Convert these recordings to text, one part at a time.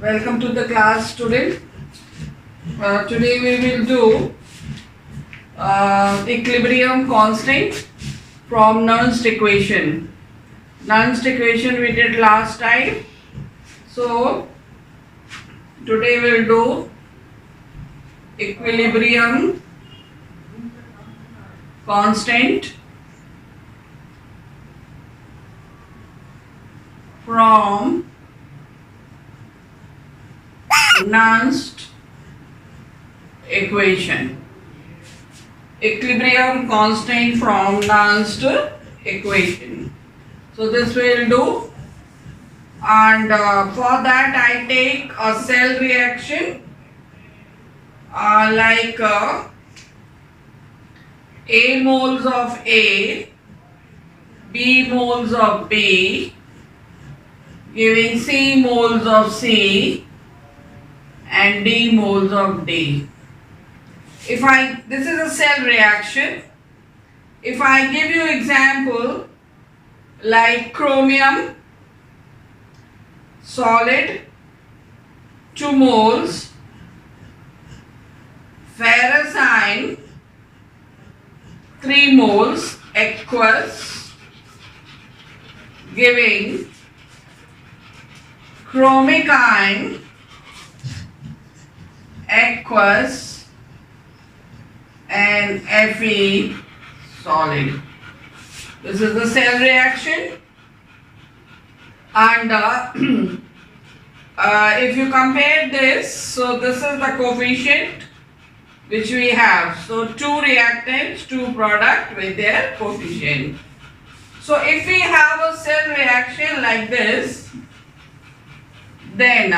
Welcome to the class, student. Today we will do equilibrium constant from Nernst equation. Nernst equation we did last time. So today we will do equilibrium constant from Nernst equation. Equilibrium constant from Nernst equation. So this we will do, and for that I take a cell reaction like A moles of A, B moles of B, giving C moles of C and D moles of D. This is a cell reaction. If I give you example like chromium solid 2 moles, ferrocene 3 moles aqueous, giving chromic ion aqueous and Fe solid. This is the cell reaction, and if you compare this, so this is the coefficient which we have. So 2 reactants, 2 product with their coefficient. So if we have a cell reaction like this, then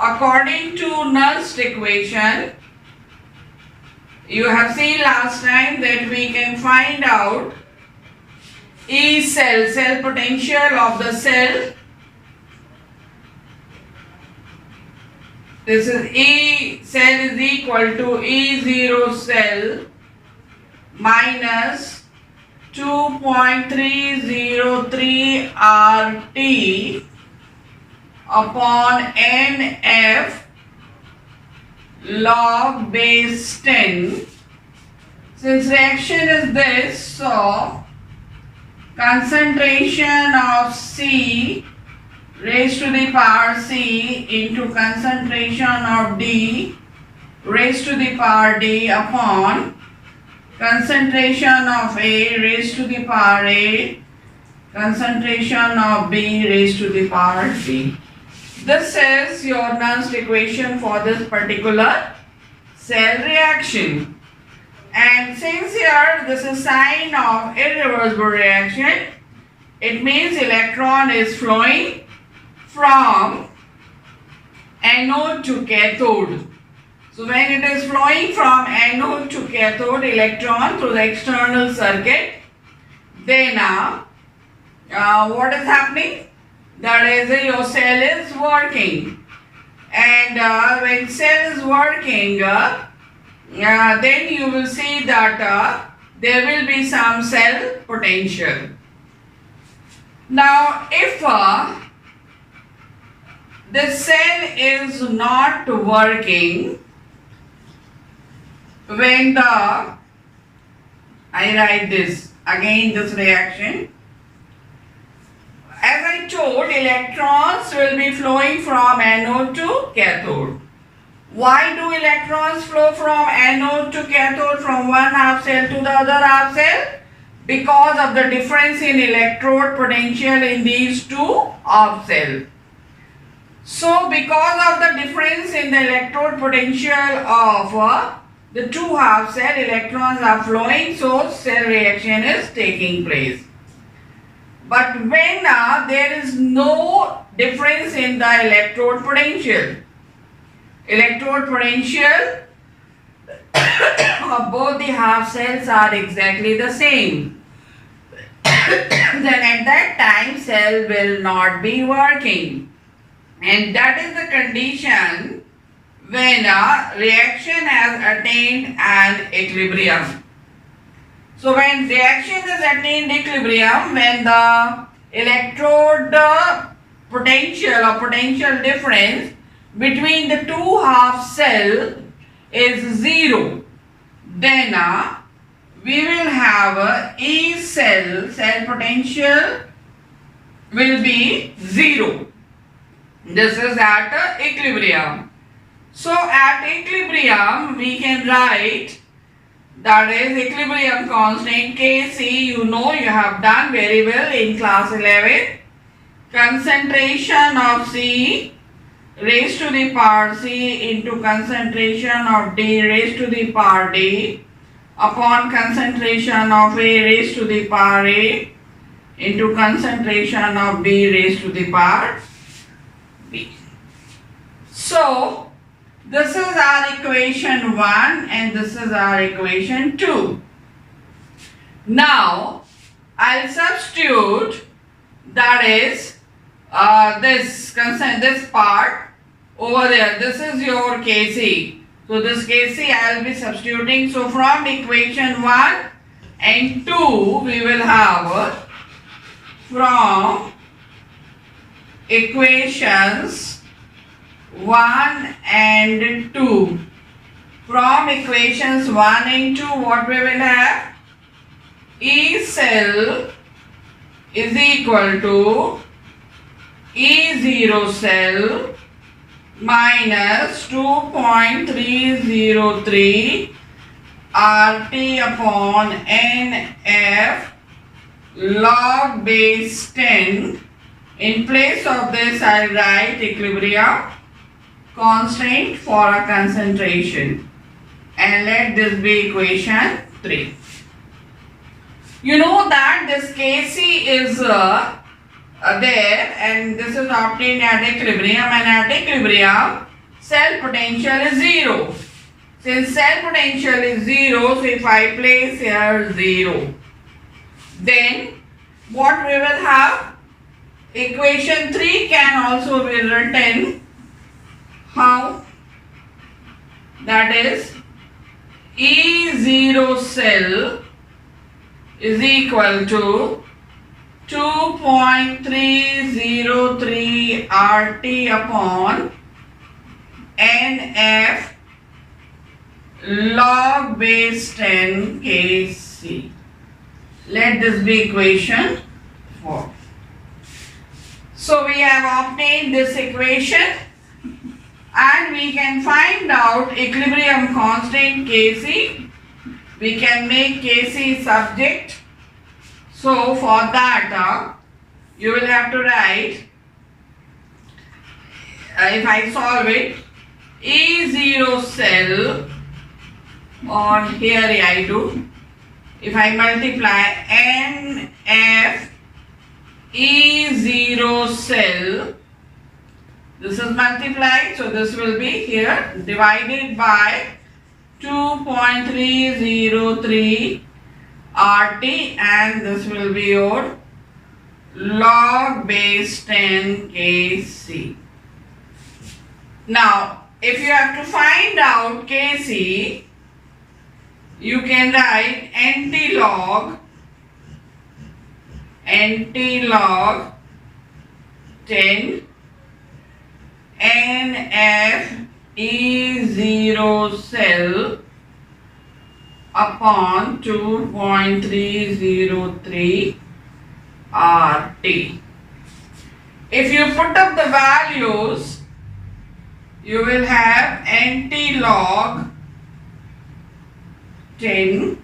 according to Nernst equation, you have seen last time that we can find out E cell potential of the cell. This is E cell is equal to E0 cell minus 2.303 RT upon NF log base 10. Since reaction is this, so concentration of C raised to the power C into concentration of D raised to the power D upon concentration of A raised to the power A, concentration of B raised to the power B. This is your Nernst equation for this particular cell reaction. And since here this is sign of irreversible reaction, it means electron is flowing from anode to cathode. So when it is flowing from anode to cathode electron through the external circuit, then what is happening? That is, your cell is working, and when cell is working, then you will see that there will be some cell potential. Now, if the cell is not working, when I write this again, this reaction. As I told, electrons will be flowing from anode to cathode. Why do electrons flow from anode to cathode, from one half cell to the other half cell? Because of the difference in electrode potential in these two half cells. So because of the difference in the electrode potential of the two half cell, electrons are flowing, so cell reaction is taking place. But when there is no difference in the electrode potential of both the half cells are exactly the same, then at that time cell will not be working. And that is the condition when a reaction has attained an equilibrium. So when reaction is attained equilibrium, when the electrode potential or potential difference between the two half cell is 0, then we will have E cell potential will be 0. This is at equilibrium. So at equilibrium we can write, that is equilibrium constant Kc, you know, you have done very well in class 11. Concentration of C raised to the power C into concentration of D raised to the power D upon concentration of A raised to the power A into concentration of B raised to the power B. So this is our equation 1 and this is our equation 2. Now I'll substitute, that is this part over there. This is your Kc. So this Kc I will be substituting. So from equation 1 and 2 we will have, from equations 1 and 2. From equations 1 and 2 what we will have? E cell is equal to E0 cell minus 2.303 RT upon NF log base 10. In place of this I will write equilibrium constant for a concentration, and let this be equation 3. You know that this Kc is there and this is obtained at equilibrium, and at equilibrium cell potential is 0. Since cell potential is 0, so if I place here 0, then what we will have? Equation 3 can also be written how? That is E0 cell is equal to 2.303 RT upon NF log base 10 Kc. Let this be equation 4. So we have obtained this equation and we can find out equilibrium constant Kc. We can make Kc subject. So for that you will have to write, if I solve it, E0 cell, or here I do, if I multiply NF E0 cell, this is multiplied, so this will be here divided by 2.303 RT, and this will be your log base 10 Kc. Now if you have to find out Kc, you can write NT log 10 NF E0 cell upon 2.303 RT. If you put up the values, you will have NT log 10.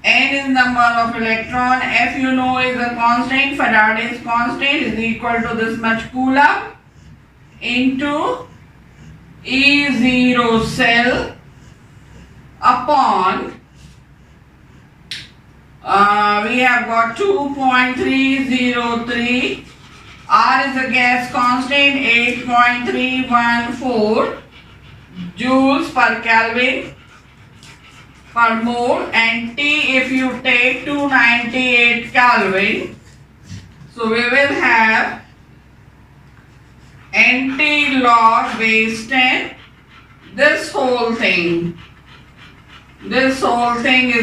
N is number of electron, F you know is a constant, Faraday's constant, is equal to this much coulomb into E0 cell upon, we have got 2.303, R is a gas constant, 8.314 joules per Kelvin per mole, and T if you take 298 Kelvin, so we will have NT log base 10, this whole thing is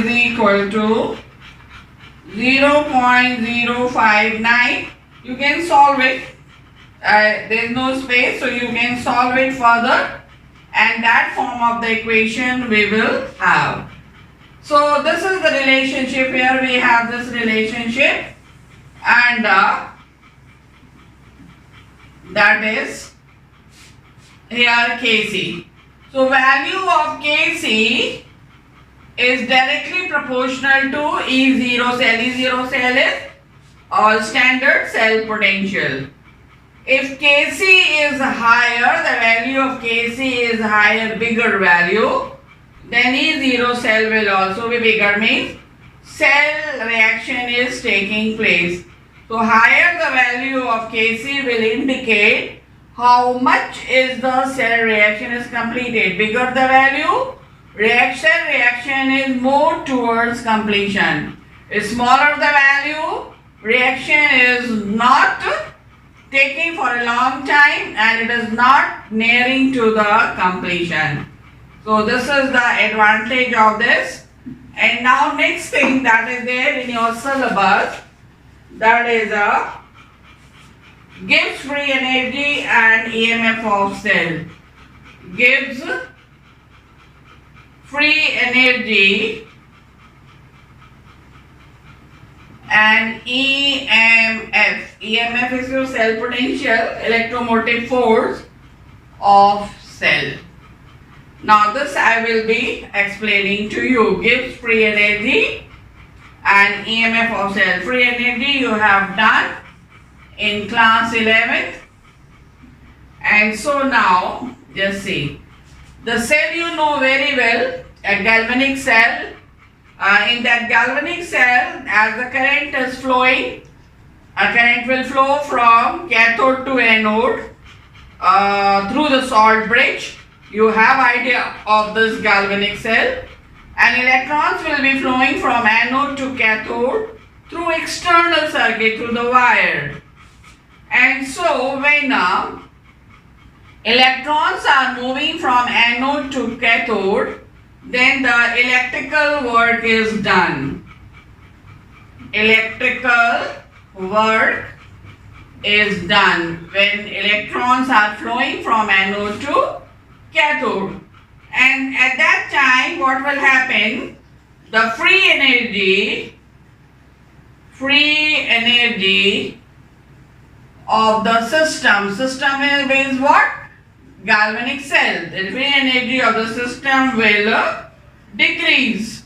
equal to 0.059. You can solve it. there is no space, so you can solve it further, and that form of the equation we will have. So this is the relationship. Here we have this relationship, and that is here Kc. So value of Kc is directly proportional to E0 cell. E0 cell is standard cell potential. If Kc is higher, the value of Kc is higher, bigger value, then E0 cell will also be bigger, means cell reaction is taking place. So higher the value of Kc will indicate how much is the cell reaction is completed. Bigger the value, reaction is more towards completion. If smaller the value, reaction is not taking for a long time and it is not nearing to the completion. So this is the advantage of this. And now next thing that is there in your syllabus, that is Gibbs free energy and EMF of cell. Gibbs free energy and EMF. EMF is your cell potential, electromotive force of cell. Now this I will be explaining to you. Gibbs free energy and EMF of cell. Free energy you have done in class 11th. And so now just see. The cell you know very well, a galvanic cell. In that galvanic cell, as the current is flowing, a current will flow from cathode to anode through the salt bridge. You have idea of this galvanic cell, and electrons will be flowing from anode to cathode through external circuit, through the wire. And so when electrons are moving from anode to cathode, then the electrical work is done. Electrical work is done when electrons are flowing from anode to cathode. And at that time what will happen? The free energy of the system is what? Galvanic cell. The free energy of the system will decrease.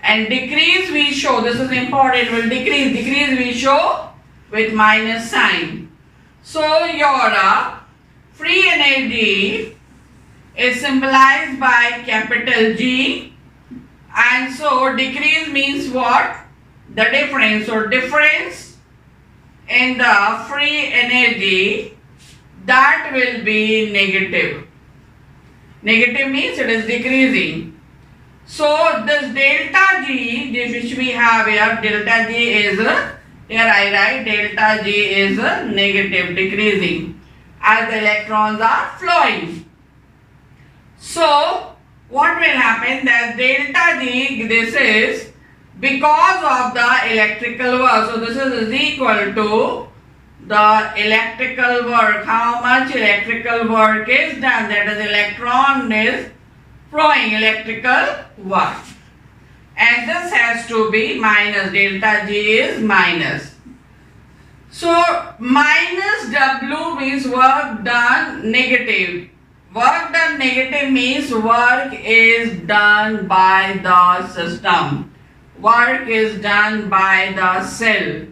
And decrease we show, this is important, will decrease. Decrease we show with minus sign. So your free energy is symbolized by capital G, and so decrease means what? The difference. So difference in the free energy, that will be negative. Negative means it is decreasing. So this delta G, which we have here, delta G is, here I write delta G is negative, decreasing as the electrons are flowing. So what will happen, that delta G, this is because of the electrical work. So this is equal to the electrical work. How much electrical work is done? That is, electron is flowing, electrical work. And this has to be minus, delta G is minus. So minus W means work done negative. Work done negative means work is done by the system. Work is done by the cell.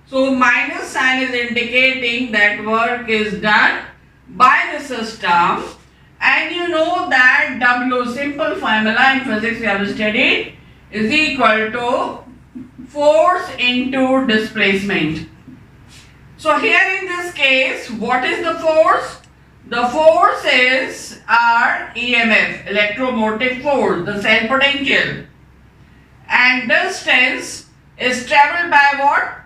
So minus sign is indicating that work is done by the system. And you know that W, simple formula in physics we have studied, is equal to force into displacement. So here in this case, what is the force? The force is our EMF, electromotive force, the cell potential. And distance is traveled by what?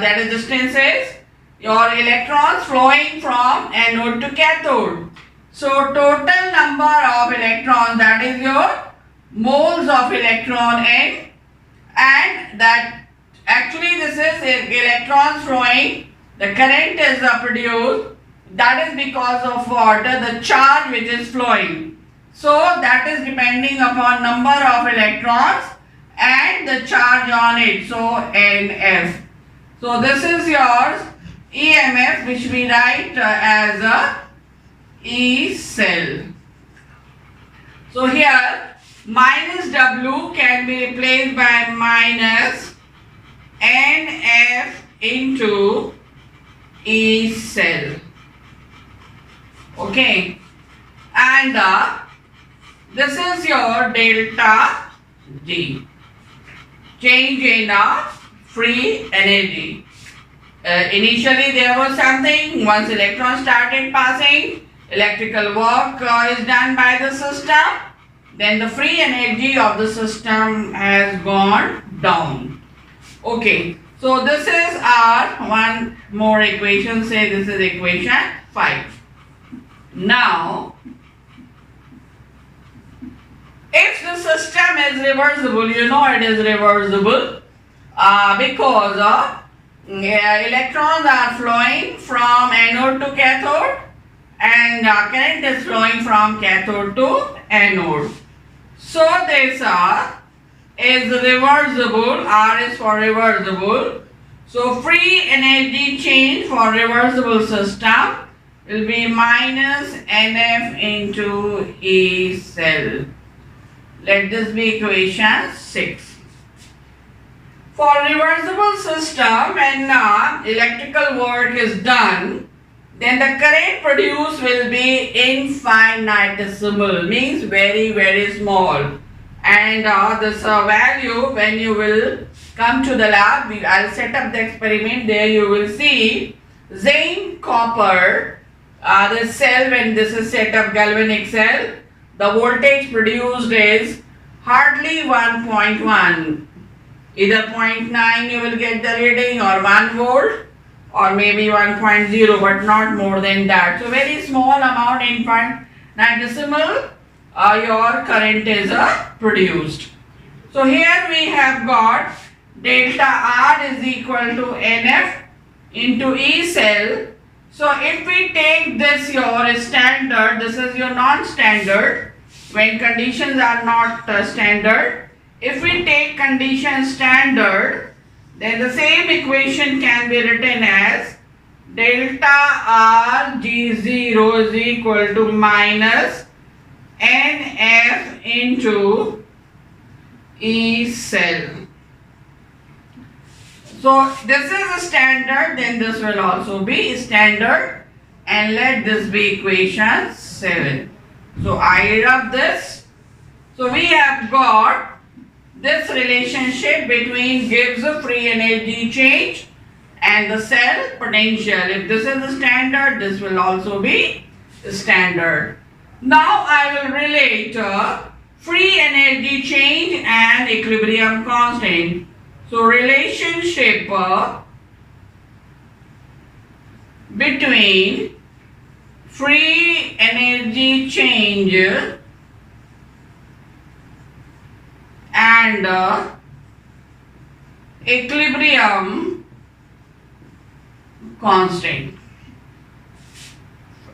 That is, distance is your electrons flowing from anode to cathode. So total number of electrons, that is your moles of electron N, and that actually this is electrons flowing the current is produced. That is because of what? The charge which is flowing. So that is depending upon number of electrons and the charge on it. So NF. So this is your EMF, which we write as a E cell. So here minus W can be replaced by minus NF into E cell. Okay, and this is your delta G, change in free energy. Initially there was something, once electrons started passing, electrical work is done by the system, then the free energy of the system has gone down. Okay, so this is our one more equation, say this is equation 5. Now, if the system is reversible, you know it is reversible because electrons are flowing from anode to cathode and current is flowing from cathode to anode. So this is reversible, R is for reversible. So free energy change for reversible system will be minus NF into E cell. Let this be equation 6. For reversible system, when electrical work is done, then the current produced will be infinitesimal, means very, very small. And this value, when you will come to the lab, I'll set up the experiment, there you will see zinc, copper, this cell, when this is set up galvanic cell, the voltage produced is hardly 1.1. Either 0.9 you will get the reading, or 1 volt, or maybe 1.0, but not more than that. So very small amount, infinitesimal, your current is produced. So here we have got delta R is equal to NF into E cell. So if we take this your standard, this is your non-standard, when conditions are not standard. If we take condition standard, then the same equation can be written as delta R G0 is equal to minus NF into E cell. So this is a standard, then this will also be standard, and let this be equation 7. So I rub this. So we have got this relationship between Gibbs free energy change and the cell potential. If this is the standard, this will also be standard. Now I will relate free energy change and equilibrium constant. So relationship between free energy change and equilibrium constant.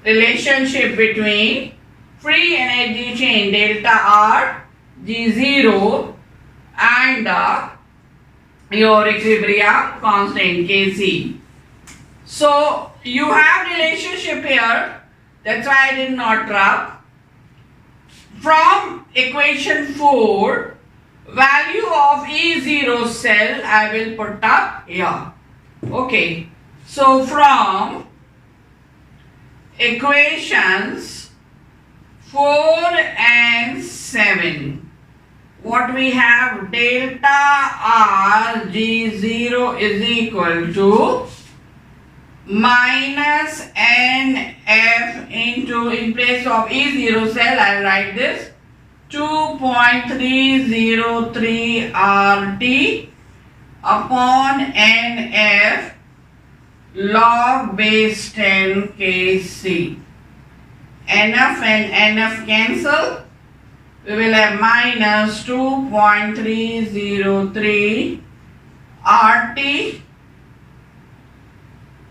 Relationship between free energy change delta R G0 and your equilibrium constant Kc. So you have relationship here, that's why I did not rub. From equation 4, value of E0 cell I will put up here. Okay, so from equations 4 and 7, what we have, delta R G0 is equal to minus NF into, in place of E0 cell I will write this 2.303 RT upon NF log base 10 Kc. NF and NF cancel. We will have minus 2.303 RT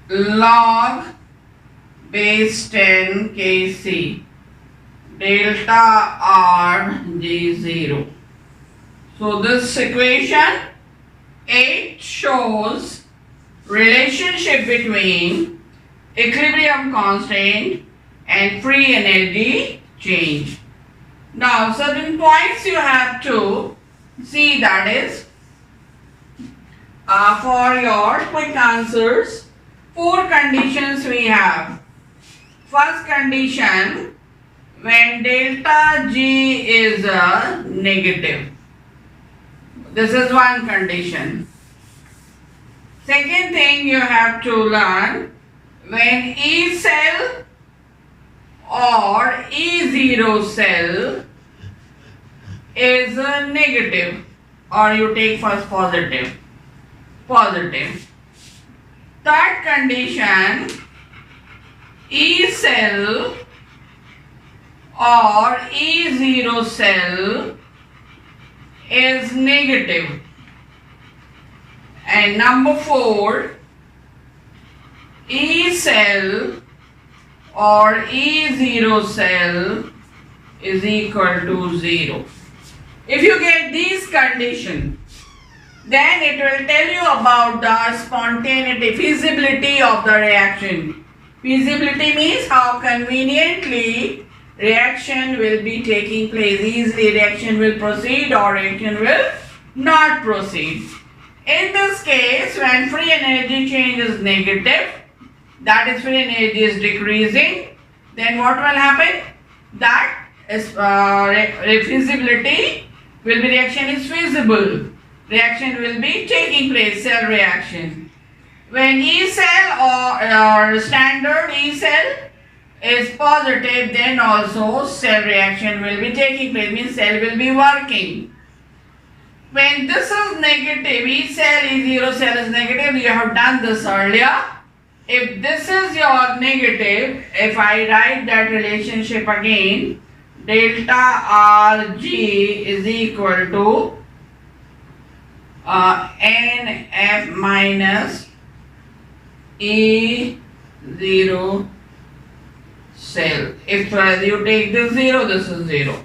log base 10 Kc delta R G0. So this equation 8 shows relationship between equilibrium constant and free energy change. Now certain points you have to see, that is for your quick answers, 4 conditions we have. First condition, when delta G is negative. This is one condition. Second thing you have to learn, when E cell or E0 cell is negative, or you take first positive. Third condition, E cell or E0 cell is negative. And number 4, E cell or E0 cell is equal to 0. If you get these conditions, then it will tell you about the spontaneity, feasibility of the reaction. Feasibility means how conveniently reaction will be taking place. Easily reaction will proceed or reaction will not proceed. In this case, when free energy change is negative, that is free energy is decreasing, then what will happen? That is feasibility will be, reaction is feasible. Reaction will be taking place, cell reaction. When E cell or standard E cell is positive, then also cell reaction will be taking place, means cell will be working. When this is negative, E cell, E0 cell is negative, you have done this earlier. If this is your negative, if I write that relationship again, delta Rg is equal to NF minus E0 cell. If you take this 0, this is 0.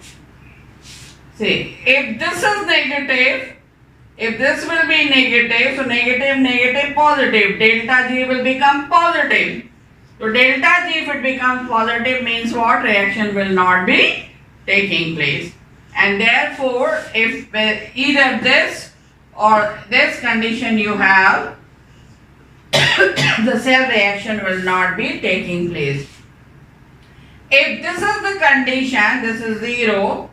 See, if this is negative, if this will be negative, so negative, negative, positive, delta G will become positive. So delta G, if it becomes positive, means what? Reaction will not be taking place. And therefore, if either this or this condition you have, the cell reaction will not be taking place. If this is the condition, this is 0,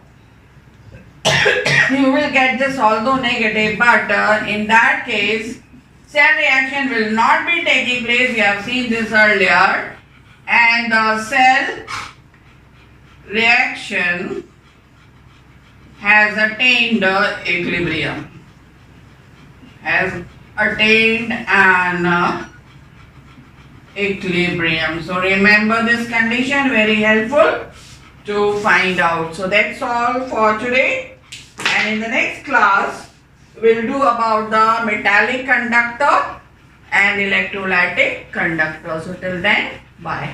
you will get this although negative, but in that case, cell reaction will not be taking place. We have seen this earlier, and the cell reaction has attained equilibrium. Has attained an equilibrium. So remember this condition, very helpful to find out. So that's all for today. And in the next class, we'll do about the metallic conductor and electrolytic conductor. So till then, bye.